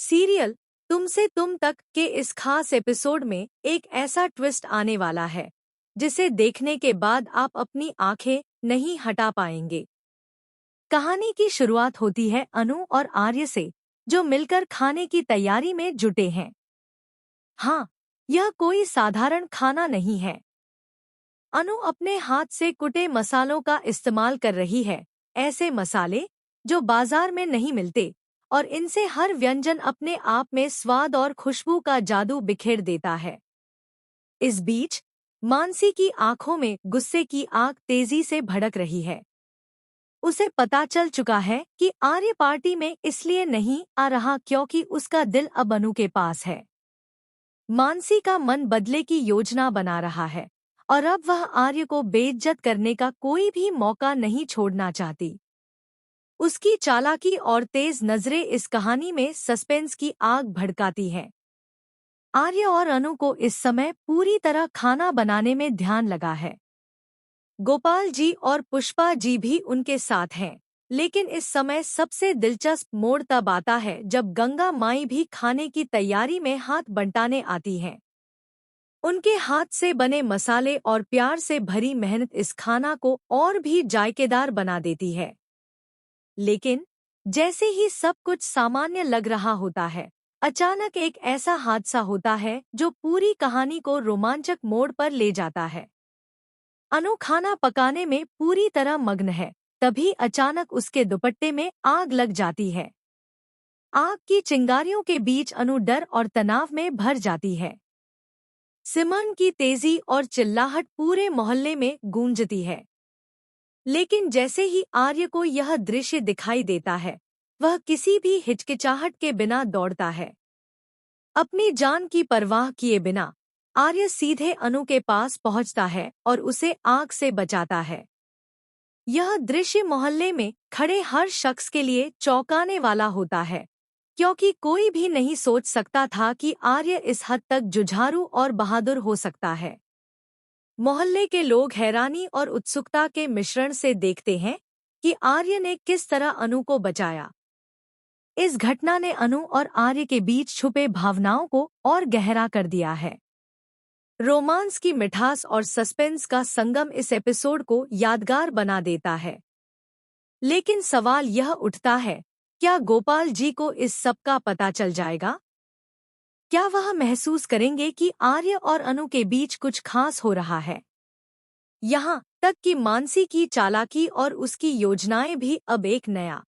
Serial तुमसे तुम तक के इस खास एपिसोड में एक ऐसा ट्विस्ट आने वाला है जिसे देखने के बाद आप अपनी आंखें नहीं हटा पाएंगे। कहानी की शुरुआत होती है अनु और आर्य से, जो मिलकर खाने की तैयारी में जुटे हैं। हाँ, यह कोई साधारण खाना नहीं है। अनु अपने हाथ से कुटे मसालों का इस्तेमाल कर रही है, ऐसे मसाले जो बाजार में नहीं मिलते, और इनसे हर व्यंजन अपने आप में स्वाद और खुशबू का जादू बिखेर देता है। इस बीच मानसी की आंखों में गुस्से की आग तेजी से भड़क रही है। उसे पता चल चुका है कि आर्य पार्टी में इसलिए नहीं आ रहा क्योंकि उसका दिल अब अनु के पास है। मानसी का मन बदले की योजना बना रहा है और अब वह आर्य को बेइज्जत करने का कोई भी मौका नहीं छोड़ना चाहती। उसकी चालाकी और तेज नजरें इस कहानी में सस्पेंस की आग भड़काती हैं। आर्य और अनु को इस समय पूरी तरह खाना बनाने में ध्यान लगा है। गोपाल जी और पुष्पा जी भी उनके साथ हैं, लेकिन इस समय सबसे दिलचस्प मोड़ तब आता है जब गंगा माई भी खाने की तैयारी में हाथ बंटाने आती हैं। उनके हाथ से बने मसाले और प्यार से भरी मेहनत इस खाना को और भी जायकेदार बना देती है। लेकिन जैसे ही सब कुछ सामान्य लग रहा होता है, अचानक एक ऐसा हादसा होता है जो पूरी कहानी को रोमांचक मोड़ पर ले जाता है। अनु खाना पकाने में पूरी तरह मग्न है, तभी अचानक उसके दुपट्टे में आग लग जाती है। आग की चिंगारियों के बीच अनु डर और तनाव में भर जाती है। सिमरन की तेजी और चिल्लाहट पूरे मोहल्ले में गूंजती है। लेकिन जैसे ही आर्य को यह दृश्य दिखाई देता है, वह किसी भी हिचकिचाहट के बिना दौड़ता है। अपनी जान की परवाह किए बिना आर्य सीधे अनु के पास पहुंचता है और उसे आग से बचाता है। यह दृश्य मोहल्ले में खड़े हर शख्स के लिए चौंकाने वाला होता है, क्योंकि कोई भी नहीं सोच सकता था कि आर्य इस हद तक जुझारू और बहादुर हो सकता है। मोहल्ले के लोग हैरानी और उत्सुकता के मिश्रण से देखते हैं कि आर्य ने किस तरह अनु को बचाया। इस घटना ने अनु और आर्य के बीच छुपे भावनाओं को और गहरा कर दिया है। रोमांस की मिठास और सस्पेंस का संगम इस एपिसोड को यादगार बना देता है। लेकिन सवाल यह उठता है, क्या गोपाल जी को इस सब का पता चल जाएगा? क्या वह महसूस करेंगे कि आर्य और अनु के बीच कुछ खास हो रहा है? यहाँ तक कि मानसी की चालाकी और उसकी योजनाएं भी अब एक नया